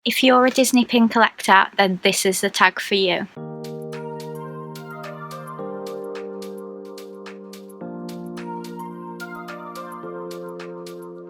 If you're a Disney pin collector, then this is the tag for you.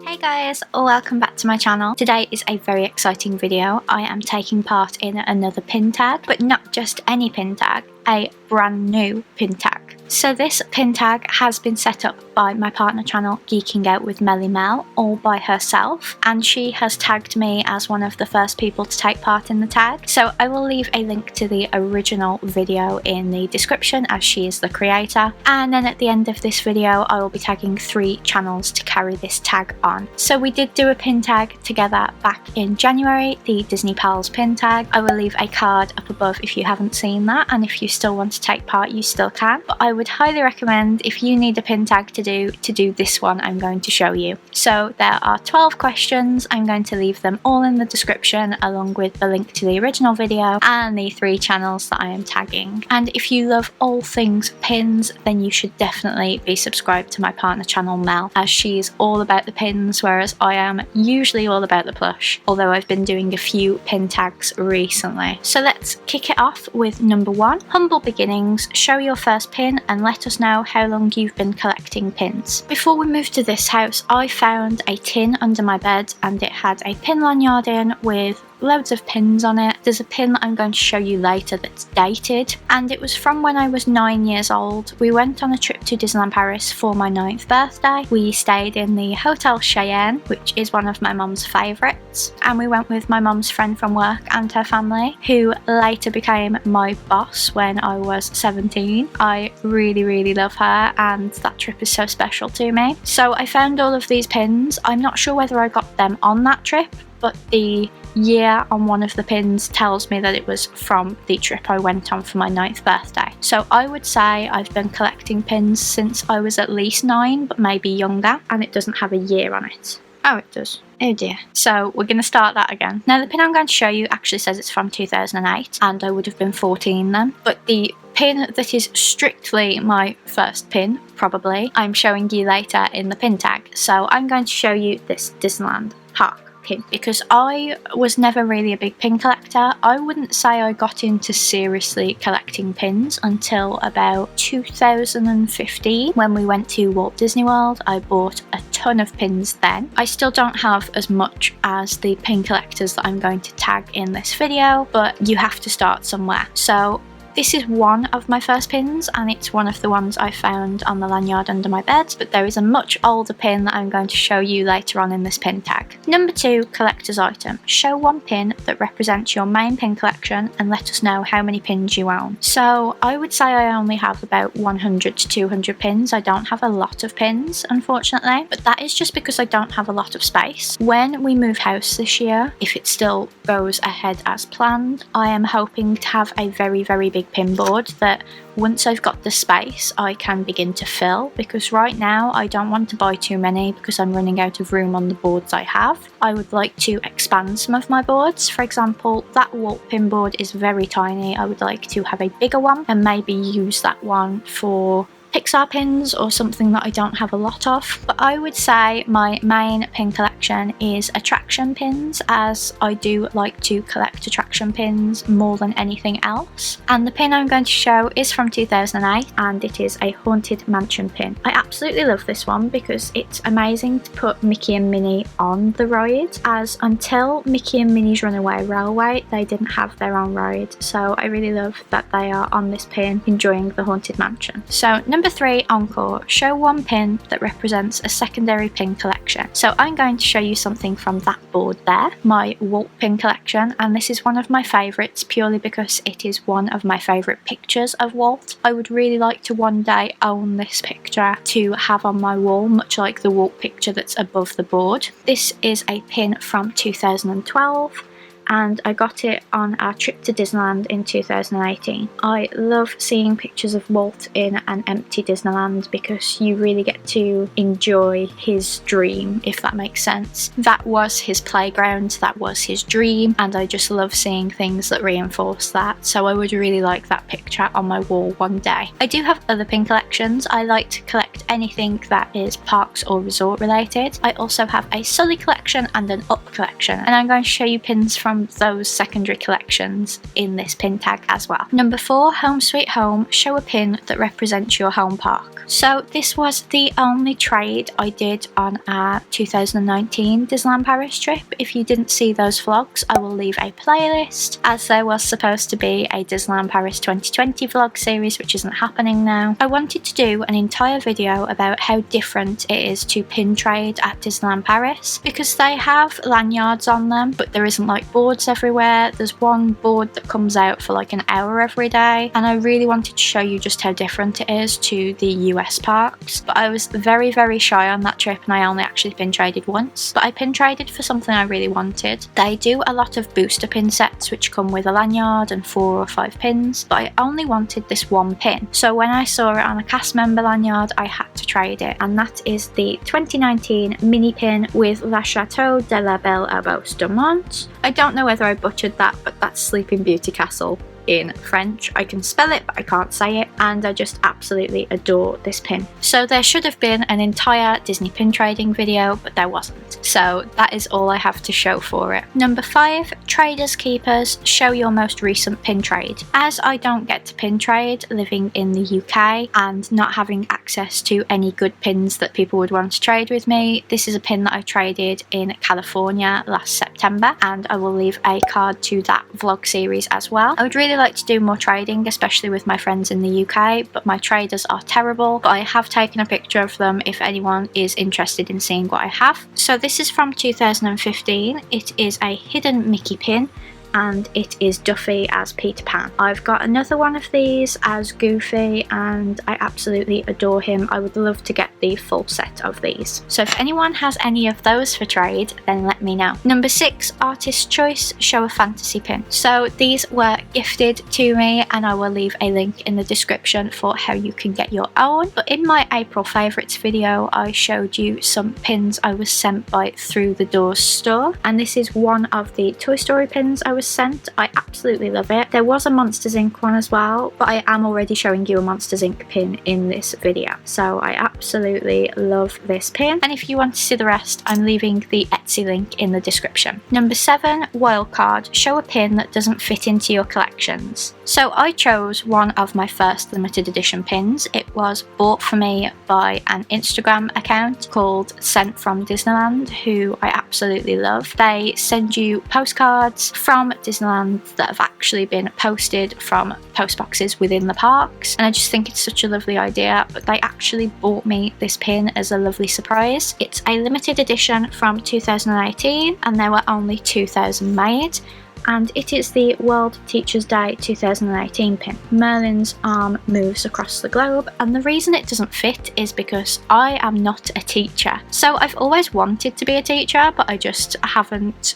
Hey guys, welcome back to my channel. Today is a very exciting video. I am taking part in another pin tag, but not just any pin tag, a brand new pin tag. So this pin tag has been set up by my partner channel Geeking Out with Melly Mel, all by herself, and she has tagged me as one of the first people to take part in the tag. So I will leave a link to the original video in the description, as she is the creator, and then at the end of this video I will be tagging 3 channels to carry this tag on. So we did do a pin tag together back in January, the Disney Pals pin tag. I will leave a card up above if you haven't seen that, and if you still want to take part you still can, but I would highly recommend, if you need a pin tag to do this one I'm going to show you. So there are 12 questions. I'm going to leave them all in the description, along with the link to the original video and the 3 channels that I am tagging. And if you love all things pins, then you should definitely be subscribed to my partner channel Mel, as she's all about the pins, whereas I am usually all about the plush, although I've been doing a few pin tags recently. So let's kick it off with number 1. Humble beginnings. Show your first pin and let us know how long you've been collecting pins. Before we moved to this house, I found a tin under my bed and it had a pin lanyard in with loads of pins on it. There's a pin that I'm going to show you later that's dated, and it was from when I was 9 years old. We went on a trip to Disneyland Paris for my 9th birthday. We stayed in the Hotel Cheyenne, which is one of my mum's favourites, and we went with my mum's friend from work and her family, who later became my boss when I was 17. I really love her, and that trip is so special to me. So I found all of these pins. I'm not sure whether I got them on that trip, but the year on one of the pins tells me that it was from the trip I went on for my 9th birthday. So I would say I've been collecting pins since I was at least 9, but maybe younger, and it doesn't have a year on it. Oh, it does. Oh dear. So we're going to start that again. Now the pin I'm going to show you actually says it's from 2008, and I would have been 14 then, but the pin that is strictly my first pin, probably, I'm showing you later in the pin tag. So I'm going to show you this Disneyland Park pin, because I was never really a big pin collector. I wouldn't say I got into seriously collecting pins until about 2015 when we went to Walt Disney World. I bought a ton of pins then. I still don't have as much as the pin collectors that I'm going to tag in this video, but you have to start somewhere. So this is one of my first pins, and it's one of the ones I found on the lanyard under my bed, but there is a much older pin that I'm going to show you later on in this pin tag. Number 2, collector's item. Show one pin that represents your main pin collection and let us know how many pins you own. So I would say I only have about 100 to 200 pins. I don't have a lot of pins, unfortunately, but that is just because I don't have a lot of space. When we move house this year, if it still goes ahead as planned, I am hoping to have a very big pin board that once I've got the space I can begin to fill, because right now I don't want to buy too many because I'm running out of room on the boards I have. I would like to expand some of my boards. For example, that Walt pin board is very tiny. I would like to have a bigger one and maybe use that one for Pixar pins or something that I don't have a lot of. But I would say my main pin collection is attraction pins, as I do like to collect attraction pins more than anything else. And the pin I'm going to show is from 2008, and it is a Haunted Mansion pin. I absolutely love this one because it's amazing to put Mickey and Minnie on the ride, as until Mickey and Minnie's Runaway Railway they didn't have their own ride. So I really love that they are on this pin enjoying the Haunted Mansion. So number 3, Encore. Show one pin that represents a secondary pin collection. So I'm going to show you something from that board there, my Walt pin collection, and this is one of my favourites purely because it is one of my favourite pictures of Walt. I would really like to one day own this picture to have on my wall, much like the Walt picture that's above the board. This is a pin from 2012. And I got it on our trip to Disneyland in 2018. I love seeing pictures of Walt in an empty Disneyland because you really get to enjoy his dream, if that makes sense. That was his playground, that was his dream, and I just love seeing things that reinforce that. So I would really like that picture on my wall one day. I do have other pin collections. I like to collect anything that is parks or resort related. I also have a Sully collection and an Up collection, and I'm going to show you pins from those secondary collections in this pin tag as well. Number 4, Home Sweet Home, show a pin that represents your home park. So this was the only trade I did on our 2019 Disneyland Paris trip. If you didn't see those vlogs, I will leave a playlist, as there was supposed to be a Disneyland Paris 2020 vlog series, which isn't happening now. I wanted to do an entire video about how different it is to pin trade at Disneyland Paris, because they have lanyards on them, but there isn't like boards everywhere. There's one board that comes out for like an hour every day, and I really wanted to show you just how different it is to the US parks. But I was very, very shy on that trip, and I only actually pin traded once, but I pin traded for something I really wanted. They do a lot of booster pin sets which come with a lanyard and 4 or 5 pins, but I only wanted this one pin, so when I saw it on a cast member lanyard I had to trade it, and that is the 2019 mini pin with La Chateau de la Belle Abos de Mont. I don't know whether I butchered that, but that's Sleeping Beauty Castle in French. I can spell it, but I can't say it, and I just absolutely adore this pin. So there should have been an entire Disney pin trading video, but there wasn't. So that is all I have to show for it. Number 5, Traders Keepers, show your most recent pin trade. As I don't get to pin trade living in the UK and not having access to any good pins that people would want to trade with me, this is a pin that I traded in California last September, and I will leave a card to that vlog series as well. I would really like to do more trading, especially with my friends in the UK, but my traders are terrible. But I have taken a picture of them if anyone is interested in seeing what I have. So this is from 2015. It is a hidden Mickey pin, and it is Duffy as Peter Pan. I've got another one of these as Goofy, and I absolutely adore him. I would love to get the full set of these. So if anyone has any of those for trade, then let me know. Number 6, Artist's Choice, show a fantasy pin. So these were gifted to me, and I will leave a link in the description for how you can get your own. But in my April favourites video, I showed you some pins I was sent by Through the Doors store, and this is one of the Toy Story pins I was sent. I absolutely love it. There was a Monsters Inc. one as well, but I am already showing you a Monsters Inc. pin in this video. So I absolutely love this pin, and if you want to see the rest, I'm leaving the Etsy link in the description. Number 7, Wildcard, show a pin that doesn't fit into your collections. So I chose one of my first limited edition pins. It was bought for me by an Instagram account called Sent from Disneyland, who I absolutely love. They send you postcards from Disneyland that have actually been posted from post boxes within the parks, and I just think it's such a lovely idea. But they actually bought me this pin as a lovely surprise. It's a limited edition from 2018, and there were only 2,000 made, and it is the World Teachers Day 2018 pin. Merlin's arm moves across the globe, and the reason it doesn't fit is because I am not a teacher. So I've always wanted to be a teacher, but I just haven't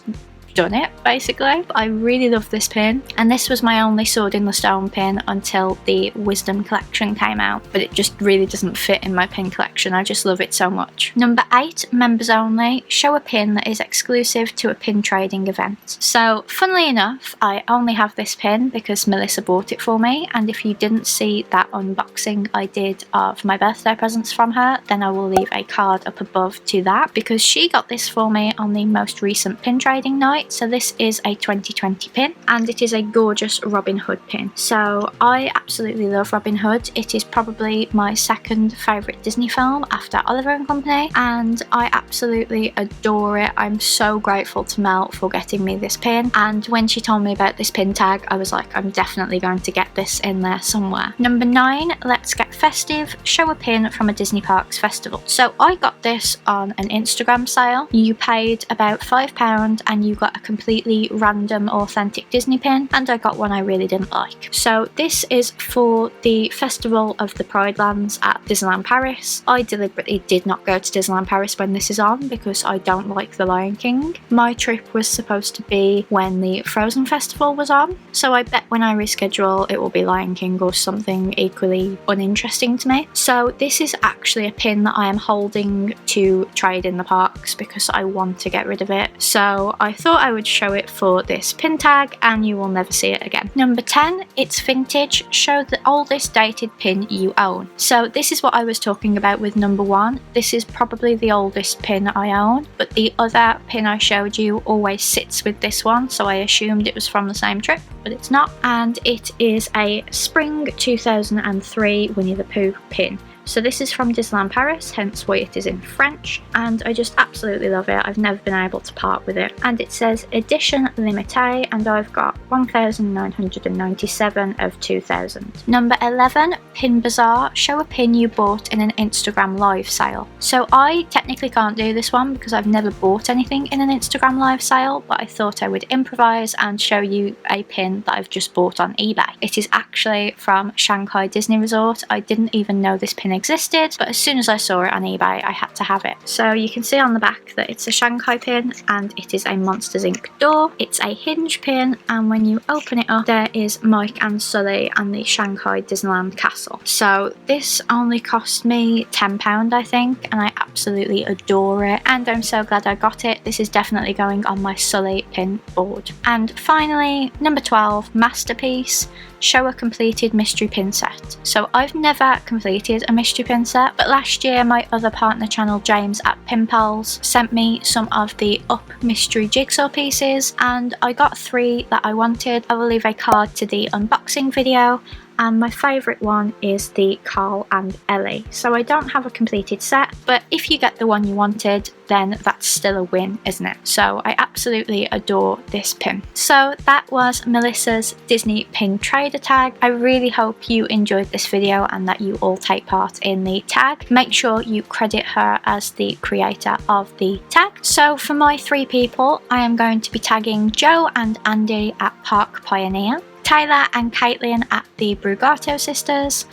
done it, basically. But I really love this pin, and this was my only Sword in the Stone pin until the Wisdom collection came out, but it just really doesn't fit in my pin collection. I just love it so much. Number 8, Members Only, show a pin that is exclusive to a pin trading event. So funnily enough, I only have this pin because Melissa bought it for me, and if you didn't see that unboxing I did of my birthday presents from her, then I will leave a card up above to that, because she got this for me on the most recent pin trading night. So this is a 2020 pin, and it is a gorgeous Robin Hood pin. So I absolutely love Robin Hood. It is probably my second favourite Disney film after Oliver and Company, and I absolutely adore it. I'm so grateful to Mel for getting me this pin, and when she told me about this pin tag, I was like, I'm definitely going to get this in there somewhere. Number 9, Let's Get Festive, show a pin from a Disney Parks festival. So I got this on an Instagram sale. You paid about £5 and you got a completely random authentic Disney pin, and I got one I really didn't like. So this is for the Festival of the Pride Lands at Disneyland Paris. I deliberately did not go to Disneyland Paris when this is on because I don't like The Lion King. My trip was supposed to be when the Frozen Festival was on, so I bet when I reschedule it will be Lion King or something equally uninteresting to me. So this is actually a pin that I am holding to trade in the parks because I want to get rid of it. So I thought I would show it for this pin tag and you will never see it again. Number 10, it's vintage. Show the oldest dated pin you own. So this is what I was talking about with number 1. This is probably the oldest pin I own, but the other pin I showed you always sits with this one, so I assumed it was from the same trip, but it's not. And it is a Spring 2003 Winnie the Pooh pin. So this is from Disneyland Paris, hence why it is in French, and I just absolutely love it. I've never been able to part with it. And it says edition limitée, and I've got 1997 of 2000. Number 11, Pin Bazaar. Show a pin you bought in an Instagram live sale. So I technically can't do this one because I've never bought anything in an Instagram live sale, but I thought I would improvise and show you a pin that I've just bought on eBay. It is actually from Shanghai Disney Resort. I didn't even know this pin existed, but as soon as I saw it on eBay I had to have it. So you can see on the back that it's a Shanghai pin and it is a Monsters Inc. door. It's a hinge pin, and when you open it up there is Mike and Sully and the Shanghai Disneyland Castle. So this only cost me £10 I think, and I absolutely adore it and I'm so glad I got it. This is definitely going on my Sully pin board. And finally, number 12, Masterpiece. Show a completed mystery pin set. So I've never completed a mystery pin set, but last year my other partner channel James at Pin Pals sent me some of the Up mystery jigsaw pieces and I got 3 that I wanted. I will leave a card to the unboxing video, and my favourite one is the Carl and Ellie. So I don't have a completed set, but if you get the one you wanted, then that's still a win, isn't it? So I absolutely adore this pin. So that was Melissa's Disney pin trader tag. I really hope you enjoyed this video and that you all take part in the tag. Make sure you credit her as the creator of the tag. So for my 3 people, I am going to be tagging Joe and Andy at Park Pioneer, Taylor and Caitlin at the Brugato Sisters,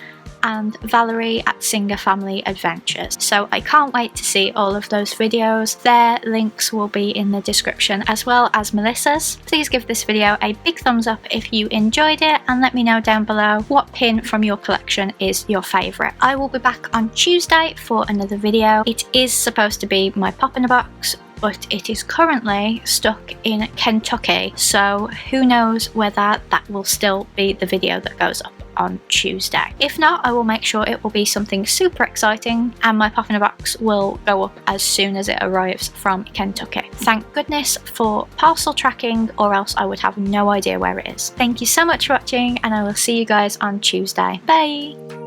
and Valerie at Singer Family Adventures. So I can't wait to see all of those videos. Their links will be in the description as well as Melissa's. Please give this video a big thumbs up if you enjoyed it and let me know down below what pin from your collection is your favourite. I will be back on Tuesday for another video. It is supposed to be my pop in a box, but it is currently stuck in Kentucky, so who knows whether that will still be the video that goes up on Tuesday. If not, I will make sure it will be something super exciting and my pop in a box will go up as soon as it arrives from Kentucky. Thank goodness for parcel tracking, or else I would have no idea where it is. Thank you so much for watching and I will see you guys on Tuesday. Bye!